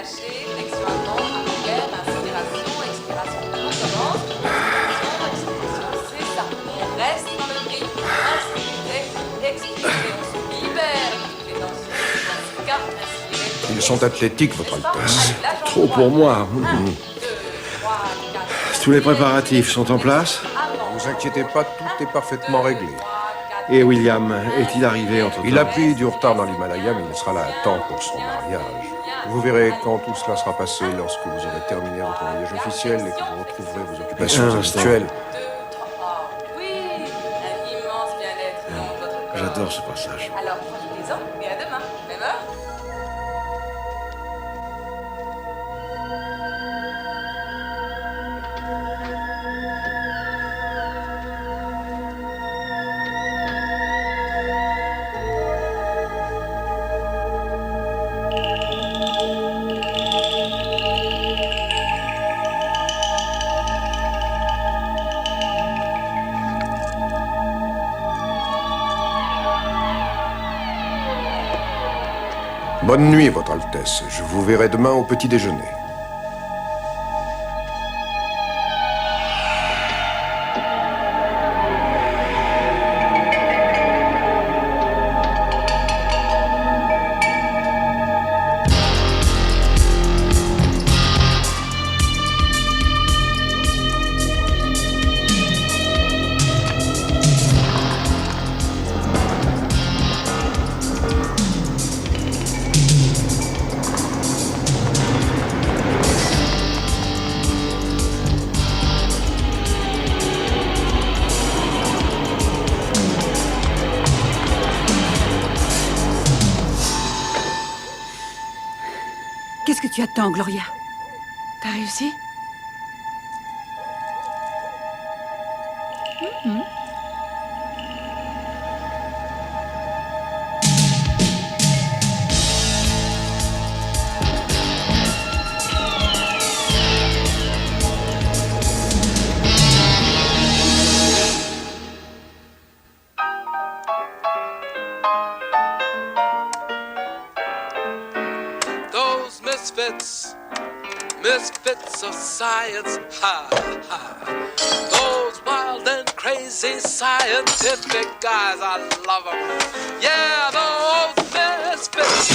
relâché, flexion avant, arrière, inspiration, expiration, on commence, expiration, c'est ça. On reste dans le rythme, inspirez, expirez, on se libère de toutes les tensions, on s'écarte, inspirez. Ils sont athlétiques, votre Altesse. Trop pour moi. 1, 2, 3, 4. Tous les préparatifs sont en place. Ne vous inquiétez pas, tout est parfaitement réglé. Et William, est-il arrivé entre-temps? Il a pris du retard dans l'Himalaya, mais il sera là à temps pour son mariage. Vous verrez quand tout cela sera passé, lorsque vous aurez terminé votre voyage officiel et que vous retrouverez vos occupations Un instant. habituelles. 2, 3. Oui, un immense bien-être dans votre corps. J'adore ce passage. Alors, profitez-en et à demain. Même heure. Bonne nuit, votre Altesse. Je vous verrai demain au petit déjeuner. Qu'est-ce que tu attends, Gloria? T'as réussi? Those misfits of science, ha, ha. Those wild and crazy scientific guys, I love them. Yeah, those misfits.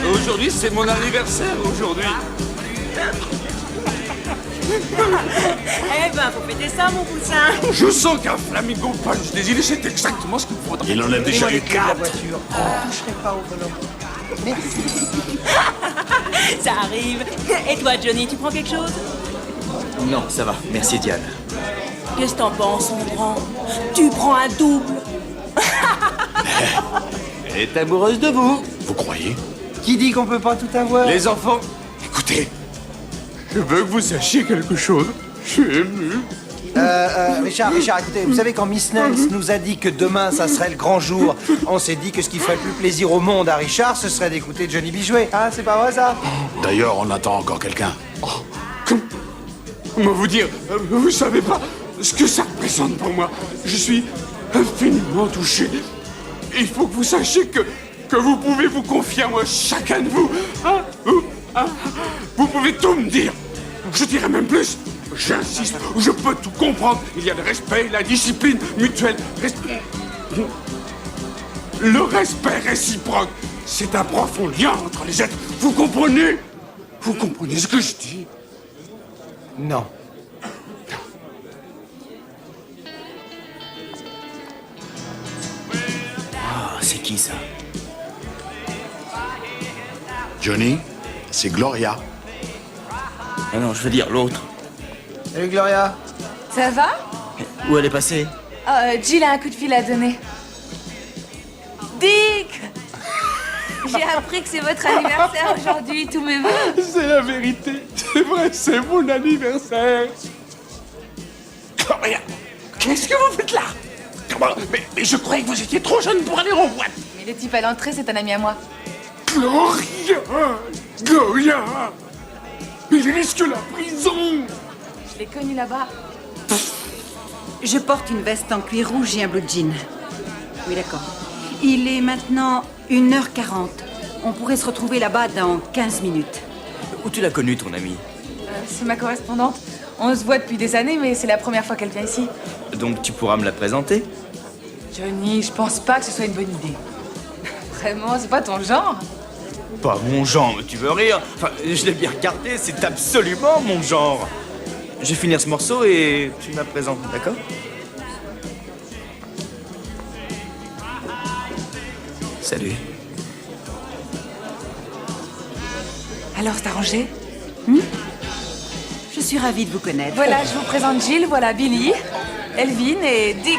Aujourd'hui, c'est mon anniversaire, aujourd'hui. Eh ben, faut fêter ça, mon poussin. Je sens qu'un flamingo punch des îles, c'est exactement ce qu'il me faudrait. Il en a déjà eu 4. voiture. Je ne toucherai pas au volant. Merci. Ça arrive. Et toi, Johnny, tu prends quelque chose? Non, ça va. Merci, Diane. Qu'est-ce que t'en penses, mon grand? Tu prends un double. Elle est amoureuse de vous. Vous croyez? Qui dit qu'on peut pas tout avoir? Les enfants, écoutez. Je veux que vous sachiez quelque chose. Je suis ému. Richard, écoutez, vous savez quand Miss Nance nous a dit que demain, ça serait le grand jour, on s'est dit que ce qui ferait le plus plaisir au monde à Richard, ce serait d'écouter Johnny B jouer. Hein, c'est pas vrai, ça? D'ailleurs, on attend encore quelqu'un. Oh, Comment vous dire? Vous savez pas ce que ça représente pour moi. Je suis infiniment touché. Il faut que vous sachiez que vous pouvez vous confier à moi, chacun de vous. Vous pouvez tout me dire. Je dirais même plus. J'insiste, je peux tout comprendre. Il y a le respect, la discipline mutuelle. Le respect réciproque. C'est un profond lien entre les êtres. Vous comprenez? Vous comprenez ce que je dis? Non. Ah, c'est qui ça? Johnny, c'est Gloria. Ah non, je veux dire l'autre. Salut Gloria. Ça va? Où elle est passée? Jill a un coup de fil à donner. Dick! J'ai appris que c'est votre anniversaire aujourd'hui, tous mes vœux. C'est la vérité. C'est vrai, c'est mon anniversaire. Gloria, qu'est-ce que vous faites là? Comment? Mais je croyais que vous étiez trop jeune pour aller en boîte. Mais le type à l'entrée, c'est un ami à moi. Gloria! Gloria! Il risque la prison! Je l'ai connu là-bas. Je porte une veste en cuir rouge et un blue jean. Oui, d'accord. Il est maintenant 1h40. On pourrait se retrouver là-bas dans 15 minutes. Où tu l'as connue, ton amie? C'est ma correspondante. On se voit depuis des années, mais c'est la première fois qu'elle vient ici. Donc tu pourras me la présenter? Johnny, je pense pas que ce soit une bonne idée. Vraiment, c'est pas ton genre. Pas mon genre, mais tu veux rire? Enfin, je l'ai bien regardé, c'est absolument mon genre. Je vais finir ce morceau et tu me la présentes, d'accord? Salut. Alors, c'est arrangé? Je suis ravie de vous connaître. Voilà, je vous présente Jill, voilà Billy, Elvin et Dick.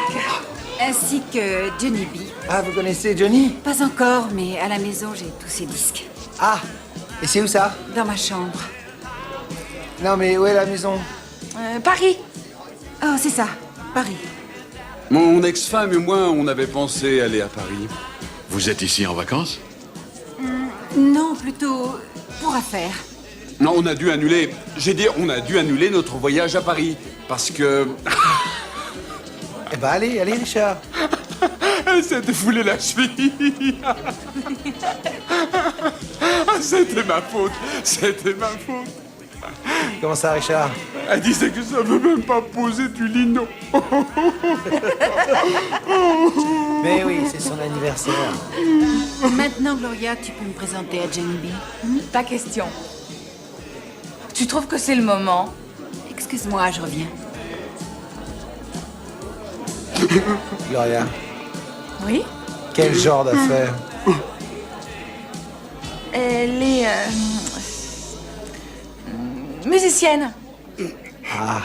Ainsi que Johnny B. Ah, vous connaissez Johnny? Pas encore, mais à la maison, j'ai tous ses disques. Ah, et c'est où ça? Dans ma chambre. Non, mais où est la maison? Paris. Oh, c'est ça, Paris. Mon ex-femme et moi, on avait pensé aller à Paris. Vous êtes ici en vacances? Non, plutôt pour affaires. Non, on a dû annuler. J'ai dit, on a dû annuler notre voyage à Paris. Parce que. Eh ben, allez, Richard. Elle s'était foulée la cheville. C'était ma faute. C'était ma faute. Comment ça, Richard? Elle disait que ça veut même pas poser du lino. Mais oui, c'est son anniversaire. Maintenant, Gloria, tu peux me présenter à Johnny B. Ta question. Tu trouves que c'est le moment? Excuse-moi, je reviens. Gloria, Oui? quel genre d'affaire? Elle est musicienne. Ah,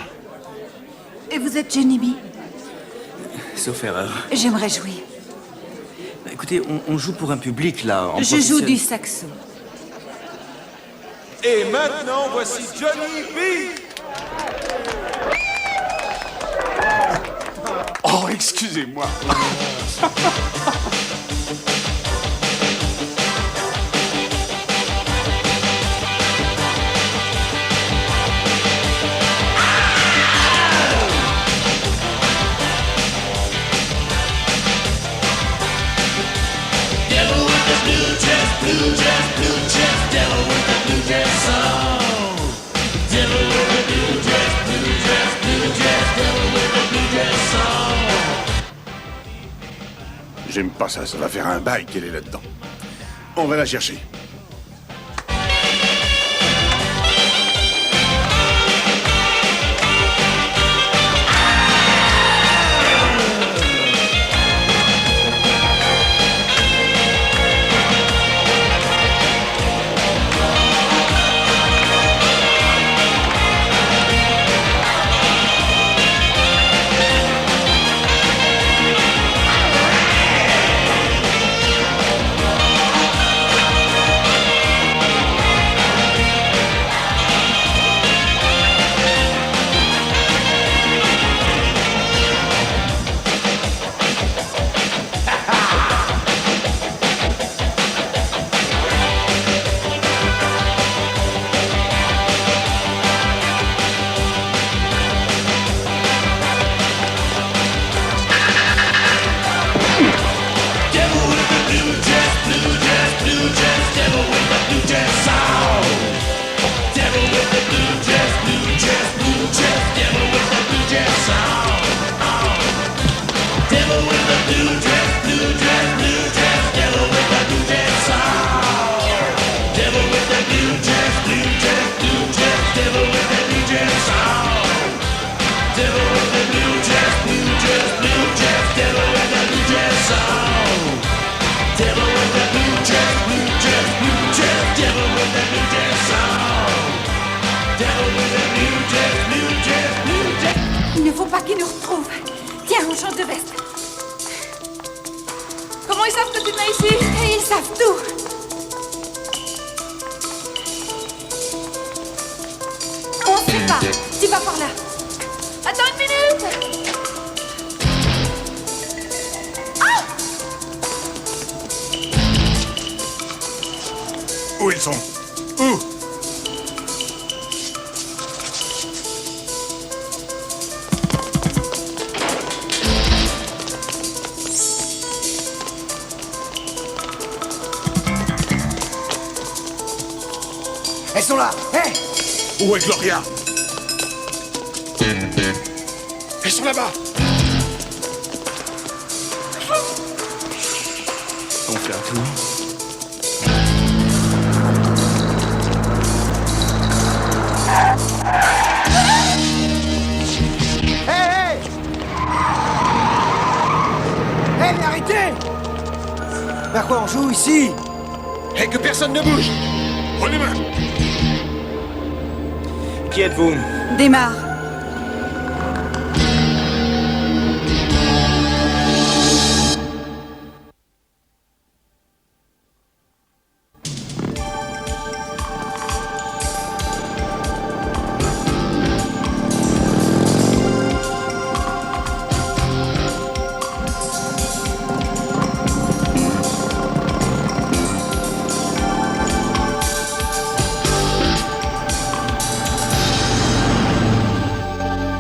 Et vous êtes Johnny B? Sauf erreur. J'aimerais jouer. Bah, écoutez, on joue pour un public, là, en Je joue professionnel. du saxo. Et maintenant, voici Johnny B. Oh, excusez-moi. J'aime pas ça, ça va faire un bail qu'elle est là-dedans. On va la chercher. pas qu'ils nous retrouvent. Tiens, on change de veste. Comment ils savent que tu venais ici? Et ils savent tout. On se sépare. Tu vas par là. Attends une minute! Où ils sont? Où? Elles sont là. Hé! Où est Gloria? Elles sont là-bas. On fait un tour. Hé! Hé, mais arrêtez! Vers quoi on joue ici? Et que personne ne bouge. Prenez main. Qui êtes-vous? Démarre.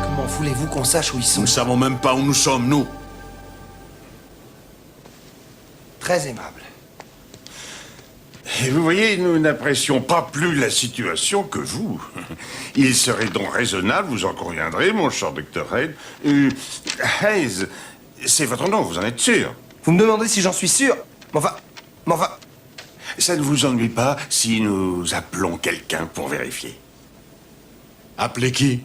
Comment voulez-vous qu'on sache où ils sont? Nous ne savons même pas où nous sommes, nous. Très aimable. Et vous voyez, nous n'apprécions pas plus la situation que vous. Il serait donc raisonnable, vous en conviendrez, mon cher Dr. Hayes. Hayes, c'est votre nom, vous en êtes sûr? Vous me demandez si j'en suis sûr? Mais enfin... Ça ne vous ennuie pas si nous appelons quelqu'un pour vérifier? Appelez qui?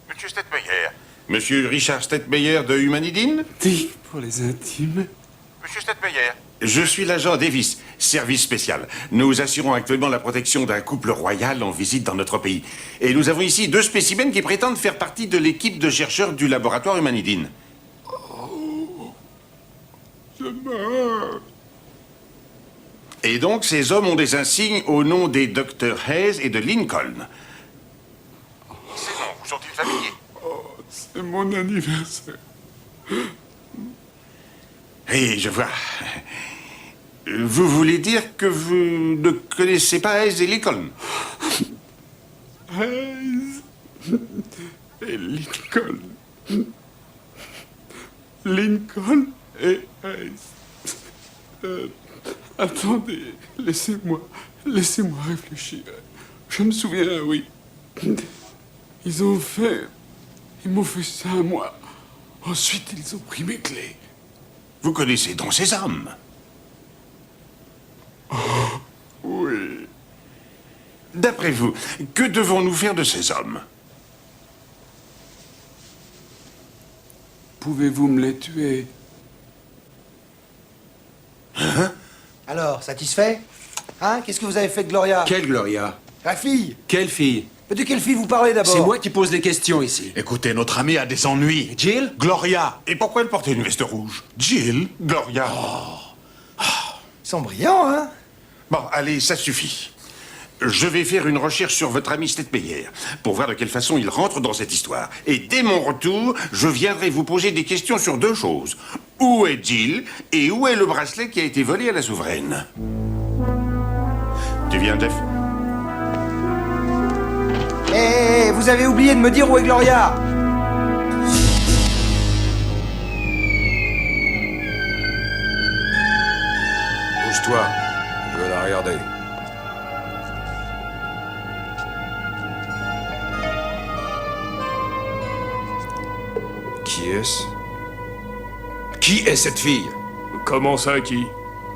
Monsieur Stetmeyer. Monsieur Richard Stetmeyer de Humanidine? Dit pour les intimes. Monsieur Stetmeyer. Je suis l'agent Davis, service spécial. Nous assurons actuellement la protection d'un couple royal en visite dans notre pays. Et nous avons ici 2 spécimens qui prétendent faire partie de l'équipe de chercheurs du laboratoire Humanidine. Je meurs. Et donc, ces hommes ont des insignes au nom des Dr. Hayes et de Lincoln. Ces noms vous sont-ils familiers? C'est mon anniversaire. Et je vois. Vous voulez dire que vous ne connaissez pas Hayes et Lincoln? Hayes et Lincoln. Lincoln et Hayes. Attendez, laissez-moi réfléchir. Je me souviens, oui. Ils m'ont fait ça à moi. Ensuite, ils ont pris mes clés. Vous connaissez donc ces hommes? Oui. D'après vous, que devons-nous faire de ces hommes? Pouvez-vous me les tuer? Hein? Alors, satisfait? Hein? Qu'est-ce que vous avez fait de Gloria? Quelle Gloria? La fille! Quelle fille? Mais de quelle fille vous parlez d'abord? C'est moi qui pose les questions ici. Écoutez, notre ami a des ennuis. Jill? Gloria. Et pourquoi elle portait une veste rouge? Jill? Gloria. Ils sont brillants, hein? Bon, allez, ça suffit. Je vais faire une recherche sur votre ami Stetmeyer pour voir de quelle façon il rentre dans cette histoire. Et dès mon retour, je viendrai vous poser des questions sur 2 choses. Où est Jill et où est le bracelet qui a été volé à la souveraine? Tu viens, Jeff? Hé, vous avez oublié de me dire où est Gloria? Bouge-toi, je veux la regarder. Qui est-ce? Qui est cette fille? Comment ça, qui?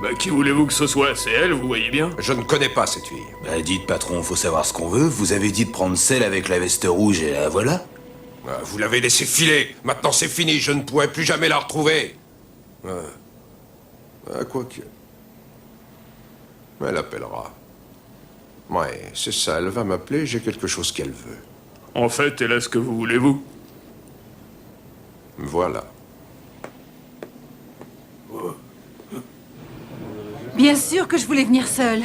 Bah, qui voulez-vous que ce soit? C'est elle, vous voyez bien? Je ne connais pas cette fille. Bah dites, patron, faut savoir ce qu'on veut. Vous avez dit de prendre celle avec la veste rouge et la voilà. Vous l'avez laissée filer. Maintenant c'est fini, je ne pourrai plus jamais la retrouver. Quoique... Elle appellera. Ouais, c'est ça, elle va m'appeler, j'ai quelque chose qu'elle veut. En fait, elle a ce que vous voulez, vous. Voilà. Bien sûr que je voulais venir seule.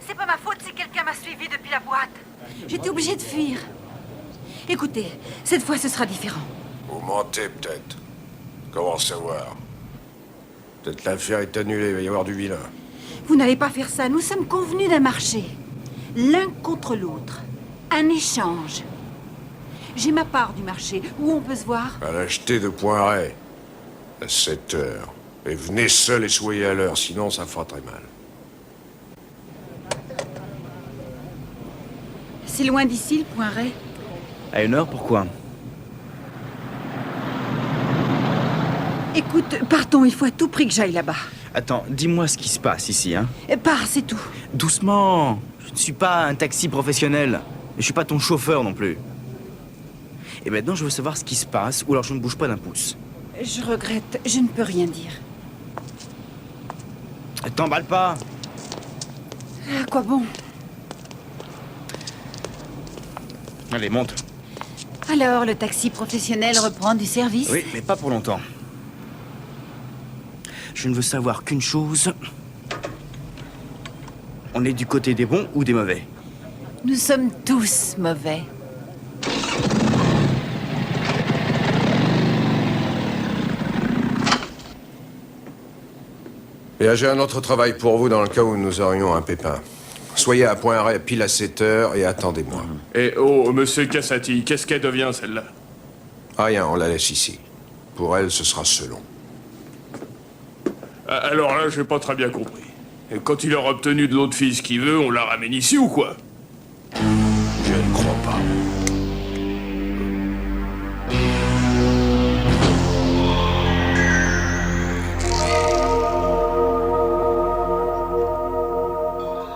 C'est pas ma faute si quelqu'un m'a suivi depuis la boîte. J'étais obligée de fuir. Écoutez, cette fois ce sera différent. Vous mentez peut-être. Comment savoir? Peut-être l'affaire est annulée, il va y avoir du vilain. Vous n'allez pas faire ça, nous sommes convenus d'un marché. L'un contre l'autre. Un échange. J'ai ma part du marché. Où on peut se voir? À l'acheter de Poiret. À 7 heures. Et venez seul et soyez à l'heure, sinon ça fera très mal. C'est loin d'ici, le Poiret? À 1 heure, pourquoi? Écoute, partons, il faut à tout prix que j'aille là-bas. Attends, dis-moi ce qui se passe ici, hein? Pars, c'est tout. Doucement. Je ne suis pas un taxi professionnel. Et je suis pas ton chauffeur non plus. Et maintenant, je veux savoir ce qui se passe, ou alors je ne bouge pas d'un pouce. Je regrette, je ne peux rien dire. T'emballe pas. À quoi bon? Allez, monte. Alors, le taxi professionnel reprend du service? Oui, mais pas pour longtemps. Je ne veux savoir qu'une chose. On est du côté des bons ou des mauvais? Nous sommes tous mauvais. Bien, j'ai un autre travail pour vous dans le cas où nous aurions un pépin. Soyez à Poiret pile à 7 heures et attendez-moi. Et oh, monsieur Cassati, qu'est-ce qu'elle devient, celle-là? Rien, on la laisse ici. Pour elle, ce sera selon. Alors là, j'ai pas très bien compris. Et quand il aura obtenu de l'autre fille ce qu'il veut, on la ramène ici ou quoi? Je ne crois pas.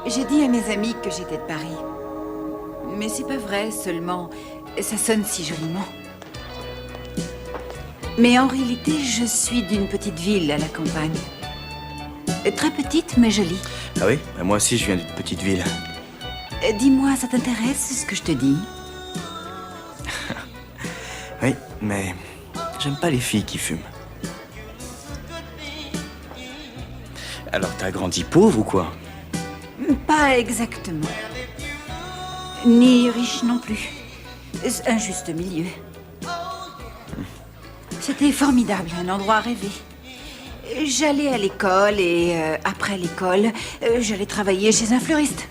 J'ai dit à mes amis que j'étais de Paris. Mais c'est pas vrai, seulement ça sonne si joliment. Mais en réalité, je suis d'une petite ville à la campagne. Très petite, mais jolie. Ah oui? Moi aussi, je viens d'une petite ville. Dis-moi, ça t'intéresse ce que je te dis? Oui, mais j'aime pas les filles qui fument. Alors, t'as grandi pauvre ou quoi? Pas exactement. Ni riche non plus. Un juste milieu. C'était formidable, un endroit rêvé. J'allais à l'école et après l'école, j'allais travailler chez un fleuriste.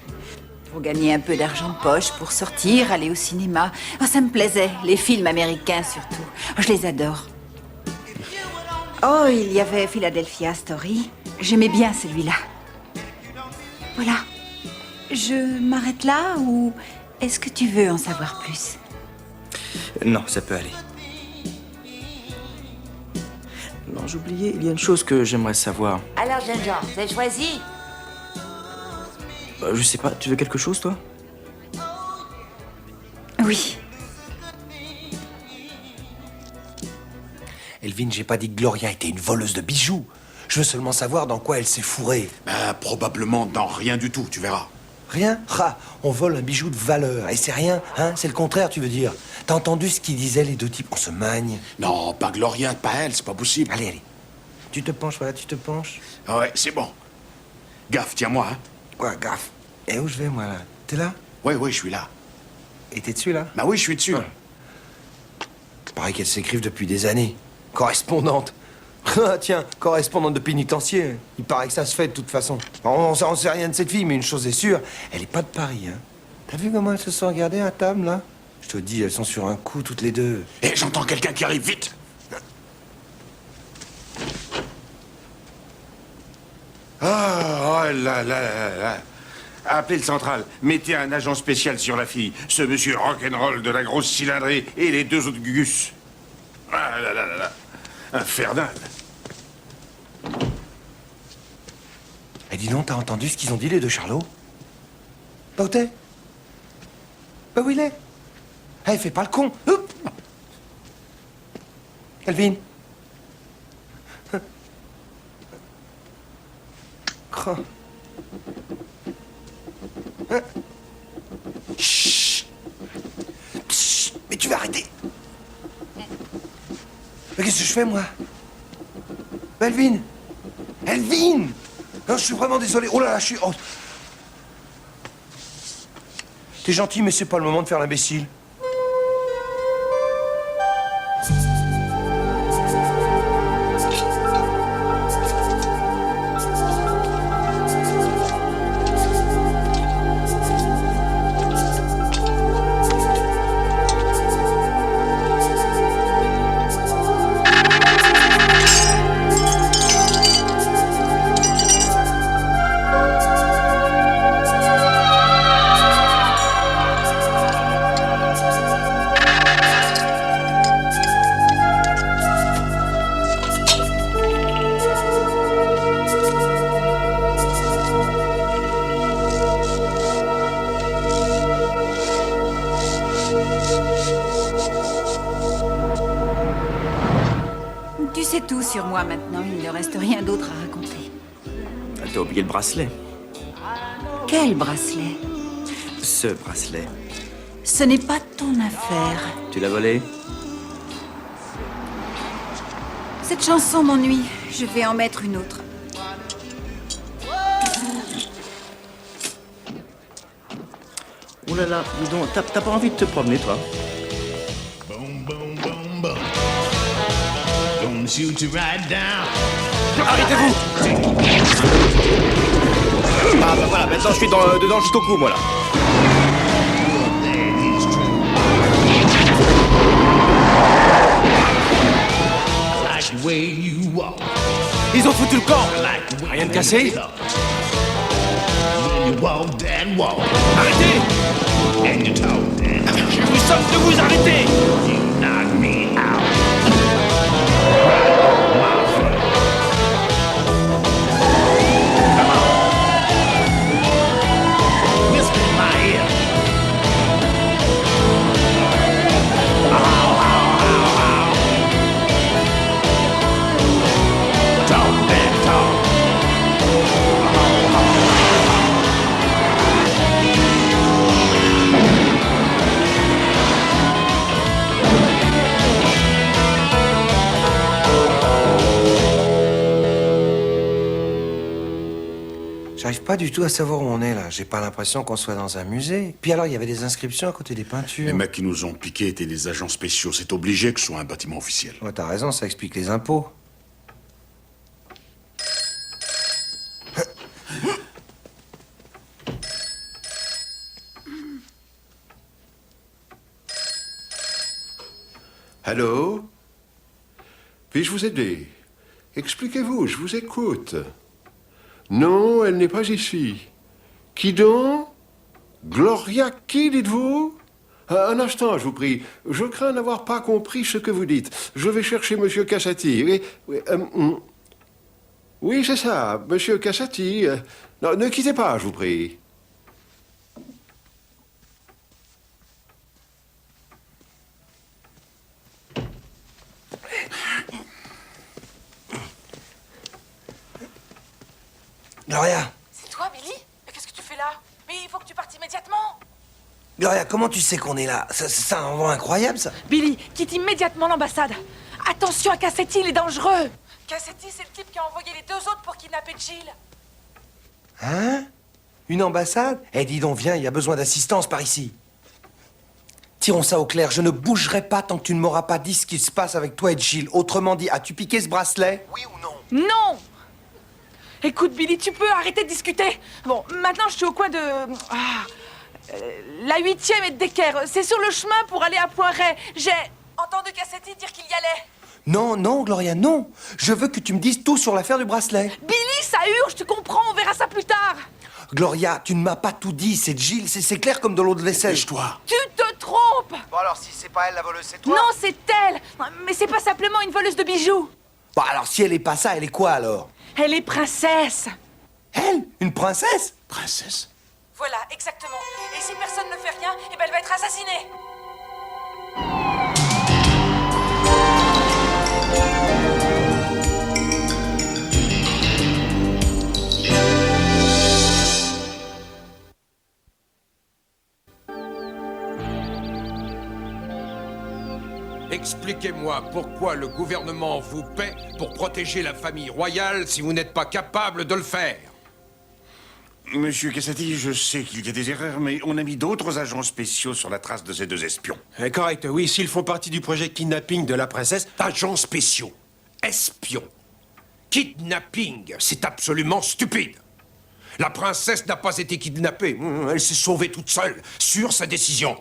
Pour gagner un peu d'argent de poche, pour sortir, aller au cinéma. Oh, ça me plaisait, les films américains surtout. Oh, je les adore. Oh, il y avait Philadelphia Story. J'aimais bien celui-là. Voilà. Je m'arrête là ou est-ce que tu veux en savoir plus? Non, ça peut aller. Non, j'oubliais, il y a une chose que j'aimerais savoir. Alors, jeune gens, vous avez choisi? Je sais pas, tu veux quelque chose, toi? Oui. Elvin, j'ai pas dit que Gloria était une voleuse de bijoux. Je veux seulement savoir dans quoi elle s'est fourrée. Probablement dans rien du tout, tu verras. Rien? Ah, on vole un bijou de valeur. Et c'est rien, hein? C'est le contraire, tu veux dire. T'as entendu ce qu'ils disaient, les deux types? On se magne. Non, pas Gloria, pas elle, c'est pas possible. Allez, allez. Tu te penches, voilà, tu te penches. Ouais, c'est bon. Gaffe, tiens-moi, hein. Quoi, gaffe? Et où je vais, moi, là? T'es là? Ouais, je suis là. Et t'es dessus, là? Bah oui, je suis dessus. Pareil qu'elles s'écrivent depuis des années. Correspondante. Ah, tiens, correspondante de pénitencier. Il paraît que ça se fait de toute façon. On sait rien de cette fille, mais une chose est sûre, elle est pas de Paris, hein. T'as vu comment elles se sont regardées à table, là? Je te dis, elles sont sur un coup, toutes les deux. Et j'entends quelqu'un qui arrive, vite. Ah, oh là là là là. Appelez le central. Mettez un agent spécial sur la fille. Ce monsieur rock'n'roll de la grosse cylindrée et les deux autres gugus. Ah là là là là. Infernal. Eh, dis donc, t'as entendu ce qu'ils ont dit, les deux Charlots? Bah, où t'es? Bah, où il est? Eh, fais pas le con. Hop. Calvin. Oh. Hein? Chut. Chut. Mais tu vas arrêter. Mais qu'est-ce que je fais, moi? Elvin. Elvin. Non, je suis vraiment désolé. Oh là là, je suis... Oh. T'es gentil, mais c'est pas le moment de faire l'imbécile. Tu sais tout sur moi maintenant, il ne reste rien d'autre à raconter. T'as oublié le bracelet. Quel bracelet? Ce bracelet. Ce n'est pas ton affaire. Tu l'as volé? Cette chanson m'ennuie. Je vais en mettre une autre. Oh là là, dis donc, t'as pas envie de te promener, toi? Arrêtez-vous! Ah bah voilà, maintenant je suis dedans jusqu'au cou, moi là. Ils ont foutu le camp! Rien de cassé? Arrêtez! Je vous somme de vous arrêter! J'arrive pas du tout à savoir où on est, là. J'ai pas l'impression qu'on soit dans un musée. Puis alors, il y avait des inscriptions à côté des peintures. Les mecs qui nous ont piqués étaient des agents spéciaux. C'est obligé que ce soit un bâtiment officiel. Ouais, t'as raison, ça explique les impôts. Allô? Puis-je vous aider? Expliquez-vous, je vous écoute. Non, elle n'est pas ici. Qui donc? Gloria qui, dites-vous? Un instant, je vous prie. Je crains n'avoir pas compris ce que vous dites. Je vais chercher Monsieur Cassati. Oui, c'est ça, Monsieur Cassati. Non, ne quittez pas, je vous prie. Gloria! C'est toi, Billy? Mais qu'est-ce que tu fais là? Mais il faut que tu partes immédiatement. Gloria, comment tu sais qu'on est là? C'est un endroit incroyable, ça! Billy, quitte immédiatement l'ambassade. Attention à Cassetti, il est dangereux. Cassetti, c'est le type qui a envoyé les deux autres pour kidnapper Jill. Hein? Une ambassade? Eh, dis donc, viens, il y a besoin d'assistance par ici. Tirons ça au clair, je ne bougerai pas tant que tu ne m'auras pas dit ce qui se passe avec toi et Jill. Autrement dit, as-tu piqué ce bracelet? Oui ou non? Non! Écoute, Billy, tu peux arrêter de discuter. Bon, maintenant, je suis au coin de... la 8e et de Decker. C'est sur le chemin pour aller à Poiret. J'ai entendu Cassetti dire qu'il y allait. Non, non, Gloria, non. Je veux que tu me dises tout sur l'affaire du bracelet. Billy, ça urge, tu comprends, on verra ça plus tard. Gloria, tu ne m'as pas tout dit, c'est Jill, c'est clair comme de l'eau de vaisselle. Dépêche-toi. Tu te trompes. Bon alors, si c'est pas elle la voleuse, c'est toi? Non, c'est elle. Mais c'est pas simplement une voleuse de bijoux. Bon, alors si elle est pas ça, elle est quoi alors? Elle est princesse. Elle? Une princesse? Princesse. Voilà, exactement. Et si personne ne fait rien, eh ben elle va être assassinée. Expliquez-moi pourquoi le gouvernement vous paie pour protéger la famille royale si vous n'êtes pas capable de le faire. Monsieur Cassati, je sais qu'il y a des erreurs, mais on a mis d'autres agents spéciaux sur la trace de ces 2 espions. Correct, oui, s'ils font partie du projet kidnapping de la princesse, agents spéciaux, espions. Kidnapping, c'est absolument stupide. La princesse n'a pas été kidnappée, elle s'est sauvée toute seule, sur sa décision.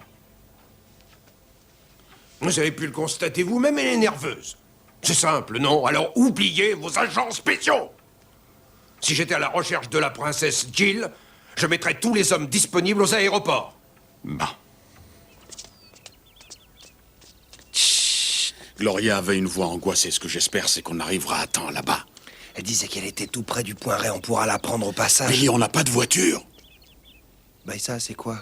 Vous avez pu le constater vous-même, elle est nerveuse. C'est simple, non? Alors oubliez vos agents spéciaux. Si j'étais à la recherche de la princesse Jill, je mettrais tous les hommes disponibles aux aéroports. Bon. Chut. Gloria avait une voix angoissée. Ce que j'espère, c'est qu'on arrivera à temps là-bas. Elle disait qu'elle était tout près du point Ré, on pourra la prendre au passage. Billy, on n'a pas de voiture. Bah ça, c'est quoi?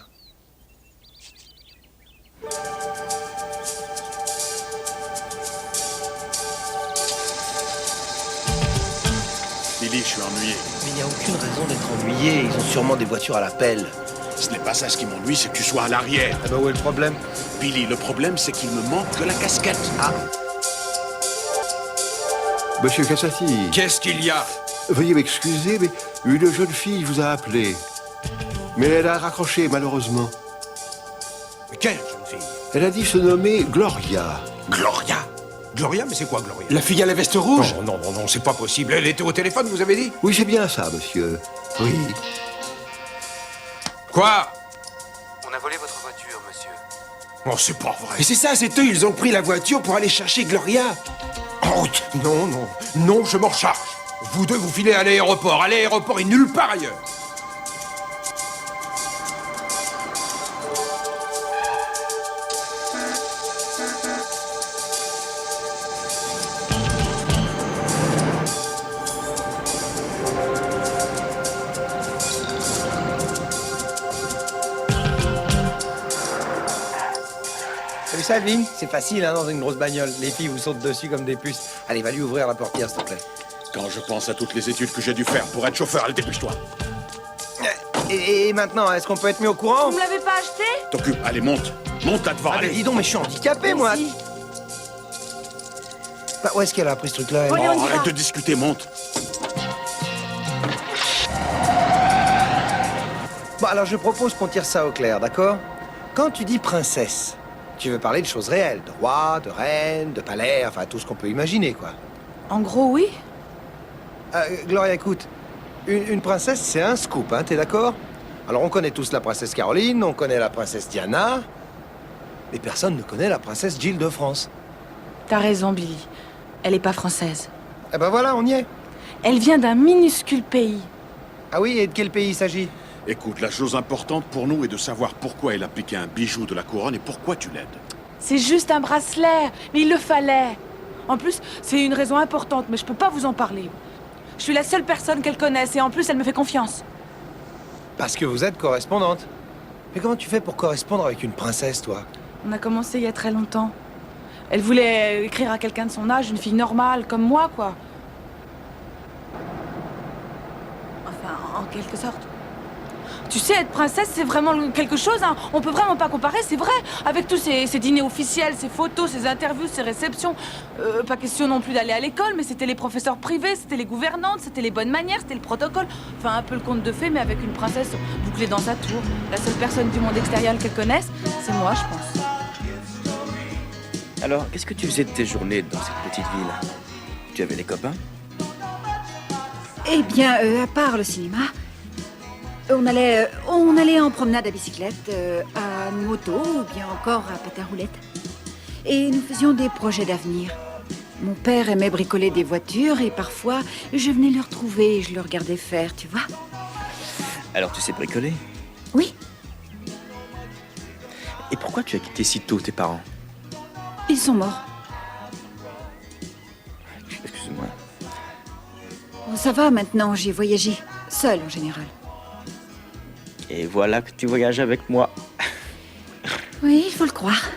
Billy, je suis ennuyé. Mais il n'y a aucune raison d'être ennuyé. Ils ont sûrement des voitures à la pelle. Ce n'est pas ça ce qui m'ennuie, c'est que tu sois à l'arrière. Ah bah où est le problème? Billy, le problème, c'est qu'il me manque de la casquette. Ah. Monsieur Cassati. Qu'est-ce qu'il y a? Veuillez m'excuser, mais une jeune fille vous a appelé. Mais elle a raccroché, malheureusement. Quelle jeune fille? Elle a dit se nommer Gloria. Gloria? Gloria, mais c'est quoi Gloria? La fille à la veste rouge? Non, c'est pas possible. Elle était au téléphone, vous avez dit? Oui, c'est bien ça, monsieur. Oui. Quoi? On a volé votre voiture, monsieur. Oh, c'est pas vrai. Et c'est ça, c'est eux, ils ont pris la voiture pour aller chercher Gloria. Oh, non, je m'en charge. Vous deux, vous filez à l'aéroport et nulle part ailleurs. T'as vu ça, Vin? C'est facile, hein, dans une grosse bagnole. Les filles vous sautent dessus comme des puces. Allez, va lui ouvrir la portière, s'il te plaît. Quand je pense à toutes les études que j'ai dû faire pour être chauffeur, allez, dépêche-toi. Et maintenant, est-ce qu'on peut être mis au courant? Vous me l'avez pas acheté? T'occupe, allez, monte. Monte là devant, Ah, mais allez. dis donc, mais je suis handicapé, moi. Bah, où est-ce qu'elle a appris ce truc-là? Voyons, on y Arrête va. de discuter, monte. Bon, alors je propose qu'on tire ça au clair, d'accord? Quand tu dis princesse, tu veux parler de choses réelles, de roi, de reine, de palais, enfin tout ce qu'on peut imaginer, quoi. En gros, oui. Gloria, écoute, une princesse, c'est un scoop, hein, t'es d'accord? Alors on connaît tous la princesse Caroline, on connaît la princesse Diana, mais personne ne connaît la princesse Jill de France. T'as raison, Billy. Elle est pas française. Eh ben voilà, on y est. Elle vient d'un minuscule pays. Ah oui, et de quel pays il s'agit? Écoute, la chose importante pour nous est de savoir pourquoi elle a piqué un bijou de la couronne et pourquoi tu l'aides. C'est juste un bracelet, mais il le fallait. En plus, c'est une raison importante, mais je peux pas vous en parler. Je suis la seule personne qu'elle connaisse, et en plus, elle me fait confiance. Parce que vous êtes correspondante. Mais comment tu fais pour correspondre avec une princesse, toi? On a commencé il y a très longtemps. Elle voulait écrire à quelqu'un de son âge, une fille normale, comme moi, quoi. Enfin, en quelque sorte. Tu sais, être princesse, c'est vraiment quelque chose, hein. On peut vraiment pas comparer, c'est vrai. Avec tous ces dîners officiels, ces photos, ces interviews, ces réceptions. Pas question non plus d'aller à l'école, mais c'était les professeurs privés, c'était les gouvernantes, c'était les bonnes manières, c'était le protocole. Enfin, un peu le conte de fées, mais avec une princesse bouclée dans sa tour. La seule personne du monde extérieur qu'elle connaisse, c'est moi, je pense. Alors, qu'est-ce que tu faisais de tes journées dans cette petite ville? Tu avais des copains? Eh bien, à part le cinéma, on allait en promenade à bicyclette, à moto ou bien encore à patin roulette. Et nous faisions des projets d'avenir. Mon père aimait bricoler des voitures et parfois je venais le retrouver et je le regardais faire, tu vois. Alors tu sais bricoler? Oui. Et pourquoi tu as quitté si tôt tes parents? Ils sont morts. Excuse-moi. Ça va maintenant, j'ai voyagé. Seule en général. Et voilà que tu voyages avec moi. Oui, il faut le croire.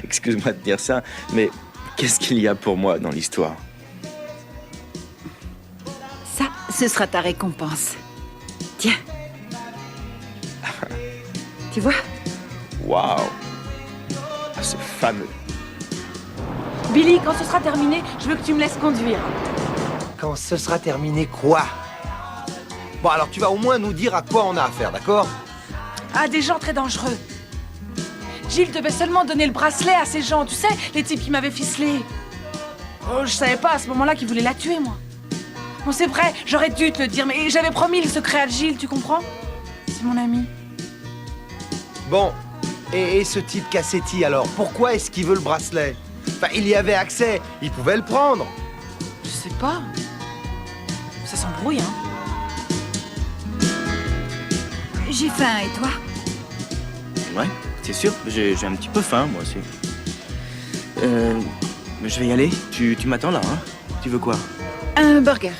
Excuse-moi de dire ça, mais qu'est-ce qu'il y a pour moi dans l'histoire? Ça, ce sera ta récompense. Tiens. Tu vois? Waouh! Ah, c'est fameux. Billy, quand ce sera terminé, je veux que tu me laisses conduire. Quand ce sera terminé, quoi? Bon, alors tu vas au moins nous dire à quoi on a affaire, d'accord? Ah, des gens très dangereux. Gilles devait seulement donner le bracelet à ces gens, tu sais, les types qui m'avaient ficelé. Oh, je savais pas à ce moment-là qu'ils voulaient la tuer, moi. Bon, c'est vrai, j'aurais dû te le dire, mais j'avais promis le secret à Gilles, tu comprends? C'est mon ami. Bon, et ce type Cassetti, alors, pourquoi est-ce qu'il veut le bracelet? Enfin, il y avait accès, il pouvait le prendre. Je sais pas. Ça s'embrouille, hein. J'ai faim, et toi? Ouais, c'est sûr, j'ai un petit peu faim, moi aussi. Je vais y aller. Tu m'attends là, hein? Tu veux quoi? Un burger.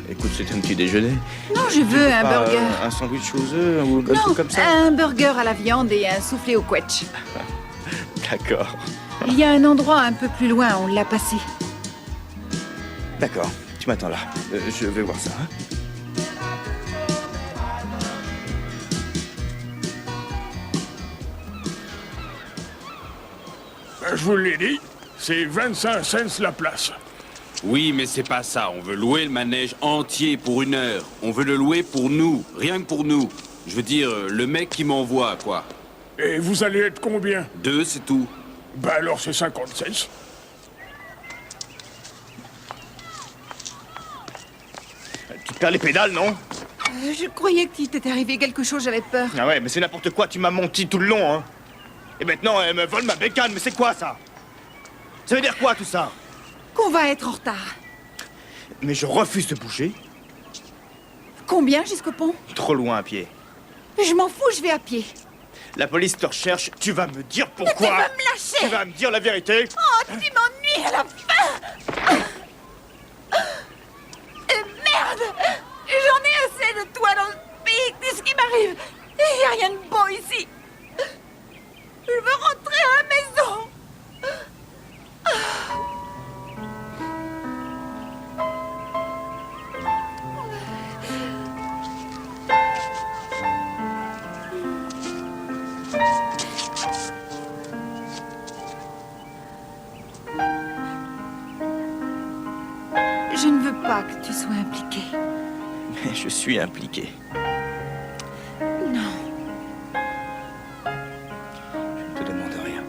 Écoute, c'est un petit déjeuner. Non, je veux un burger. Un sandwich aux œufs ou un Non, truc comme ça? un burger à la viande et un soufflé au quetch. D'accord. Il y a un endroit un peu plus loin, on l'a passé. D'accord, tu m'attends là. Je vais voir ça, hein? Je vous l'ai dit, c'est 25 cents la place. Oui, mais c'est pas ça. On veut louer le manège entier pour 1 heure. On veut le louer pour nous, rien que pour nous. Je veux dire, le mec qui m'envoie, quoi. Et vous allez être combien? 2, c'est tout. Bah alors c'est 50 cents. Tu perds les pédales, non? Je croyais qu'il t'était arrivé quelque chose, j'avais peur. Ah ouais, mais c'est n'importe quoi, tu m'as menti tout le long, hein. Et maintenant, elle me vole ma bécane, mais c'est quoi ça? Ça veut dire quoi tout ça? Qu'on va être en retard. Mais je refuse de bouger. Combien jusqu'au pont? Trop loin à pied. Je m'en fous, je vais à pied. La police te recherche, tu vas me dire pourquoi. Tu vas me lâcher. Tu vas me dire la vérité. Oh, tu m'ennuies à la fin. Merde. J'en ai assez de toi dans le pays, de ce qui m'arrive. Il n'y a rien de beau ici. Je veux rentrer à la maison. Je ne veux pas que tu sois impliqué. Mais je suis impliqué. Non. Je ne te demande rien.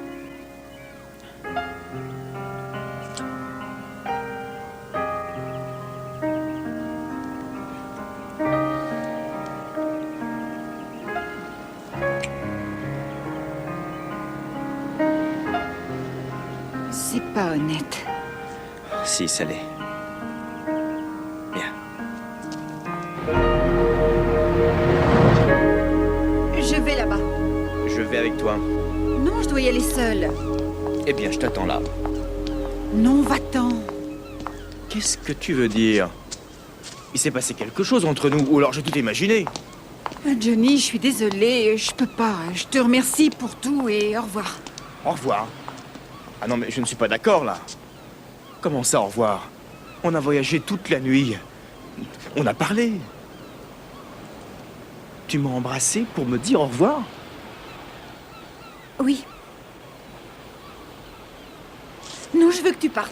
C'est pas honnête. Si, ça l'est. Je vais là-bas. Je vais avec toi. Non, je dois y aller seule. Eh bien, je t'attends là. Non, va-t'en. Qu'est-ce que tu veux dire? Il s'est passé quelque chose entre nous, ou alors j'ai tout imaginé. Johnny, je suis désolée, je peux pas. Je te remercie pour tout et au revoir. Au revoir. Ah non, mais je ne suis pas d'accord, là. Comment ça, au revoir? On a voyagé toute la nuit. On a parlé. Tu m'as embrassé pour me dire au revoir? Oui. Non, je veux que tu partes.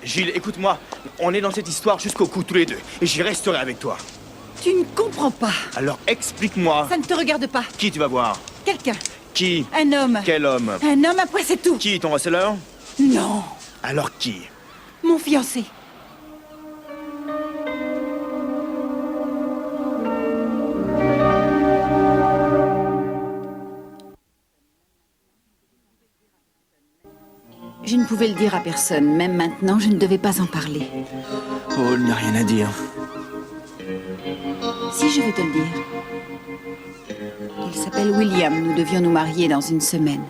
Gilles, écoute-moi. On est dans cette histoire jusqu'au cou, tous les deux. Et j'y resterai avec toi. Tu ne comprends pas. Alors explique-moi. Ça ne te regarde pas. Qui tu vas voir? Quelqu'un. Qui? Un homme. Quel homme? Un homme, après c'est tout. Qui, ton receleur? Non. Alors qui? Mon fiancé. Je ne pouvais le dire à personne. Même maintenant, je ne devais pas en parler. Oh, il n'y a rien à dire. Si, je vais te le dire. Il s'appelle William. Nous devions nous marier dans 1 semaine.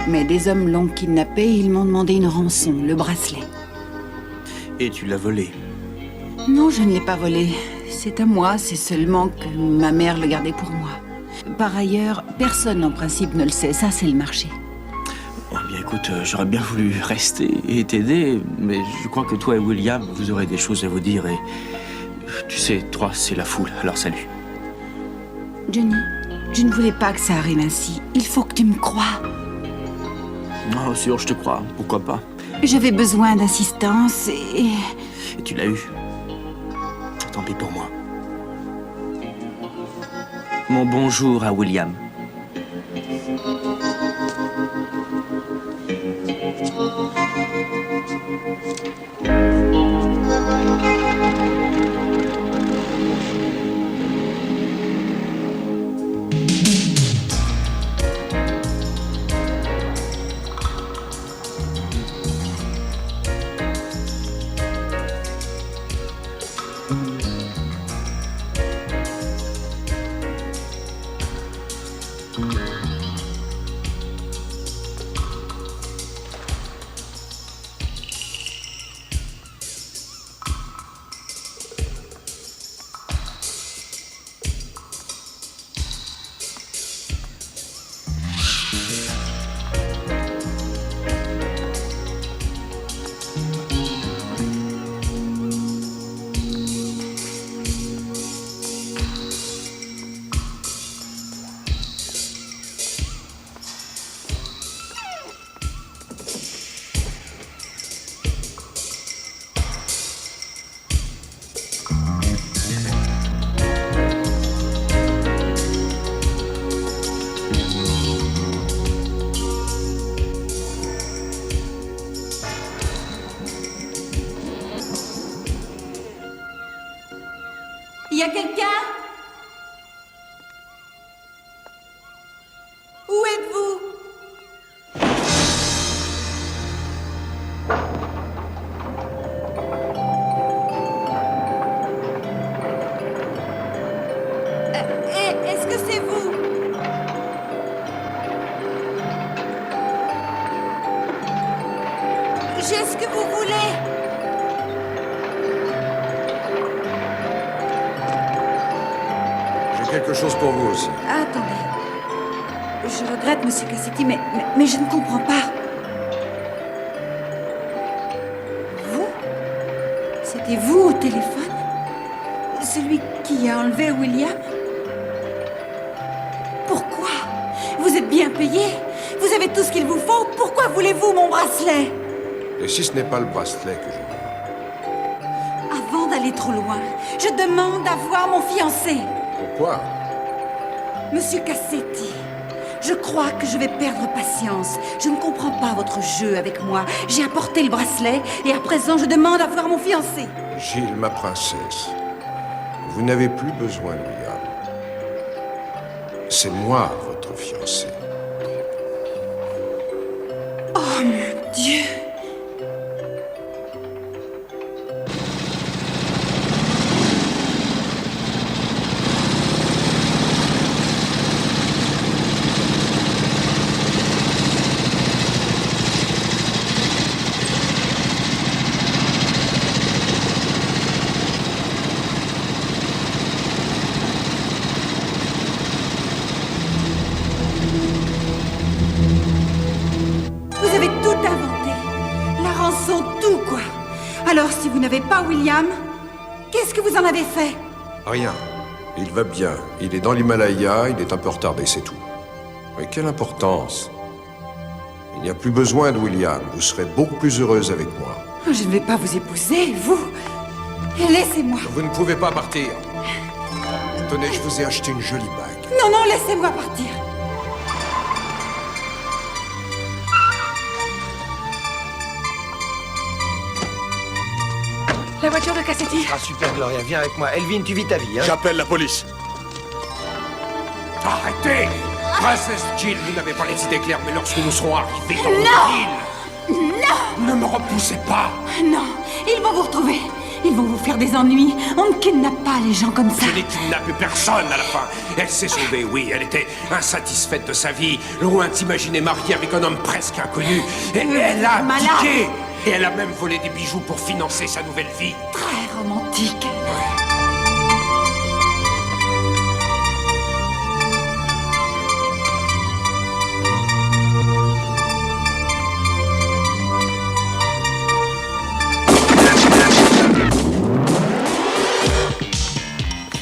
Mais des hommes l'ont kidnappé et ils m'ont demandé une rançon, le bracelet. Et tu l'as volé. Non, je ne l'ai pas volé. C'est à moi, c'est seulement que ma mère le gardait pour moi. Par ailleurs, personne en principe ne le sait, ça c'est le marché. Oh, bien écoute, j'aurais bien voulu rester et t'aider, mais je crois que toi et William, vous aurez des choses à vous dire et... Tu sais, 3, c'est la foule, alors salut. Johnny, je ne voulais pas que ça arrive ainsi. Il faut que tu me crois. Non, sûr, je te crois, pourquoi pas. J'avais besoin d'assistance et... Et tu l'as eu. Tant pis pour moi. Mon bonjour à William. Y a quelqu'un? Où êtes-vous? Est-ce que c'est vous? J'ai ce que vous voulez. Quelque chose pour vous aussi. Attendez. Je regrette, Monsieur Cassidy, mais je ne comprends pas. Vous? C'était vous au téléphone? Celui qui a enlevé William? Pourquoi? Vous êtes bien payé? Vous avez tout ce qu'il vous faut? Pourquoi voulez-vous mon bracelet? Et si ce n'est pas le bracelet que je veux? Avant d'aller trop loin, je demande à voir mon fiancé. Pourquoi? Monsieur Cassetti, je crois que je vais perdre patience. Je ne comprends pas votre jeu avec moi. J'ai apporté le bracelet et à présent je demande à voir mon fiancé. Gilles, ma princesse, vous n'avez plus besoin de William. C'est moi, votre fiancé. Oh mon Dieu! Alors, si vous n'avez pas William, qu'est-ce que vous en avez fait? Rien. Il va bien. Il est dans l'Himalaya, il est un peu retardé, c'est tout. Mais quelle importance! Il n'y a plus besoin de William. Vous serez beaucoup plus heureuse avec moi. Je ne vais pas vous épouser, vous. Laissez-moi. Vous ne pouvez pas partir. Tenez, je vous ai acheté une jolie bague. Non, non, laissez-moi partir. La voiture de Cassetti. Ah super, Gloria, viens avec moi. Elvin, tu vis ta vie, hein? J'appelle la police. Arrêtez! Princesse Jill, vous n'avez pas les idées claires, mais lorsque nous serons arrivés dans Non! l'île... Ne me repoussez pas! Non, ils vont vous retrouver. Ils vont vous faire des ennuis. On ne kidnappe pas les gens comme ça. Je n'ai kidnappé personne à la fin. Elle s'est sauvée, oui. Elle était insatisfaite de sa vie, loin de s'imaginer mariée avec un homme presque inconnu. Et elle a abdiqué. Et elle a même volé des bijoux pour financer sa nouvelle vie. Très romantique.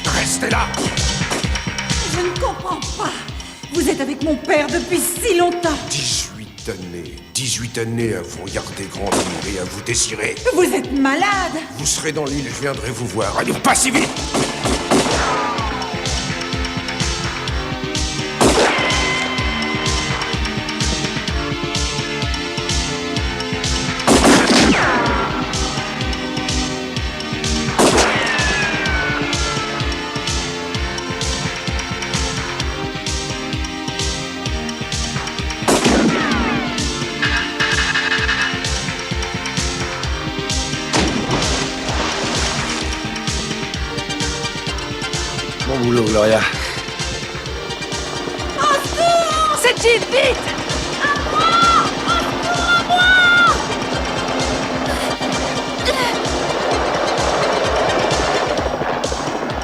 Restez là! Je ne comprends pas. Vous êtes avec mon père depuis si longtemps. 18 années à vous regarder grandir et à vous désirer. Vous êtes malade. Vous serez dans l'île, je viendrai vous voir. Allez, pas si vite! Bon boulot, Gloria. C'est Jill, vite!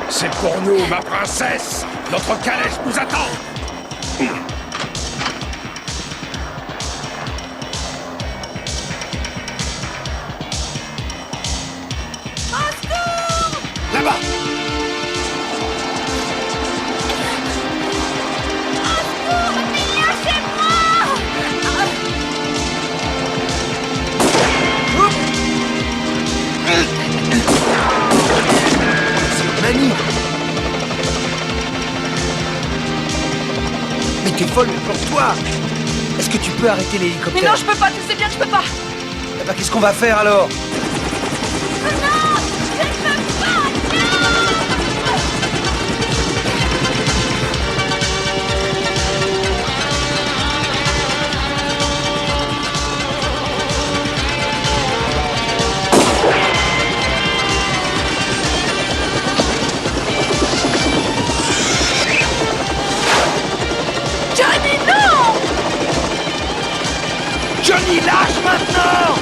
C'est pour nous, ma princesse! Notre calèche nous attend! Là-bas! Mamie! Mais t'es folle, mais pour toi! Est-ce que tu peux arrêter l'hélicoptère? Mais non, je peux pas, tu sais bien que je peux pas! Eh ben, qu'est-ce qu'on va faire alors? Johnny, non! Johnny, lâche maintenant!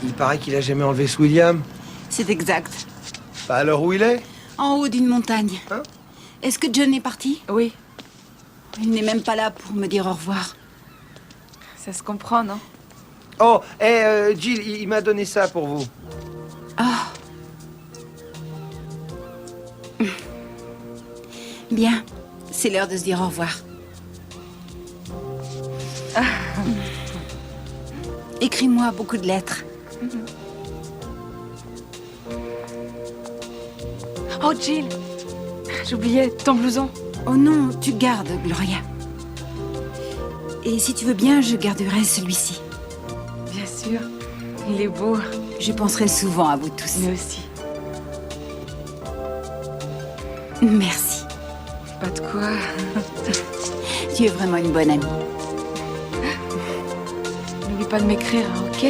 Il paraît qu'il a jamais enlevé ce William. C'est exact. Bah alors où il est? En haut d'une montagne. Hein? Est-ce que John est parti? Oui, Il n'est même pas là pour me dire au revoir. ça se comprend, non? Oh, Jill, il m'a donné ça pour vous. Ah. Bien, c'est l'heure de se dire au revoir. Écris-moi beaucoup de lettres. Oh, Jill! J'oubliais ton blouson. Oh non, tu gardes, Gloria. Et si tu veux bien, je garderai celui-ci. Bien sûr. Il est beau. Je penserai souvent à vous tous. Nous aussi. Merci. Pas de quoi. Tu es vraiment une bonne amie. N'oublie pas de m'écrire, hein, ok?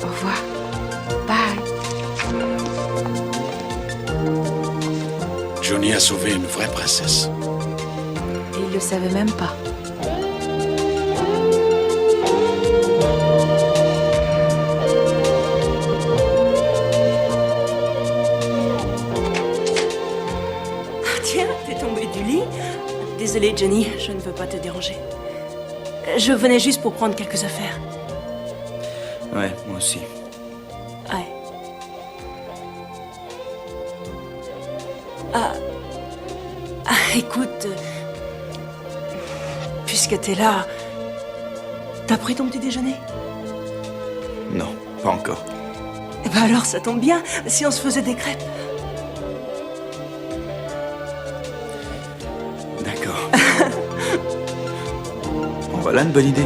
Au revoir. Bye. Johnny a sauvé une vraie princesse. Et il le savait même pas. Tiens, t'es tombé du lit. Désolée, Johnny, je ne veux pas te déranger. Je venais juste pour prendre quelques affaires. Ouais, moi aussi. Ouais. Ah, écoute, puisque t'es là, t'as pris ton petit déjeuner? Non, pas encore. Eh ben alors, ça tombe bien, si on se faisait des crêpes. D'accord. Bon, voilà une bonne idée.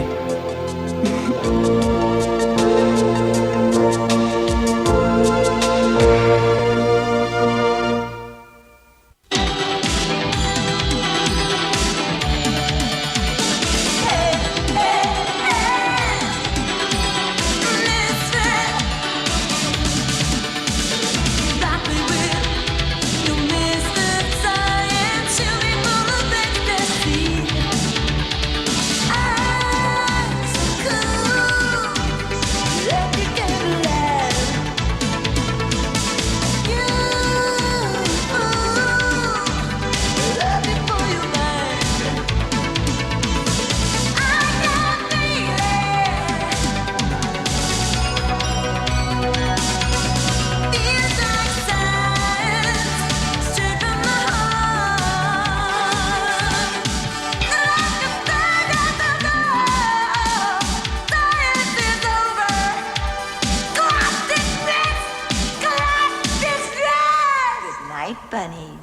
Good night, bunnies.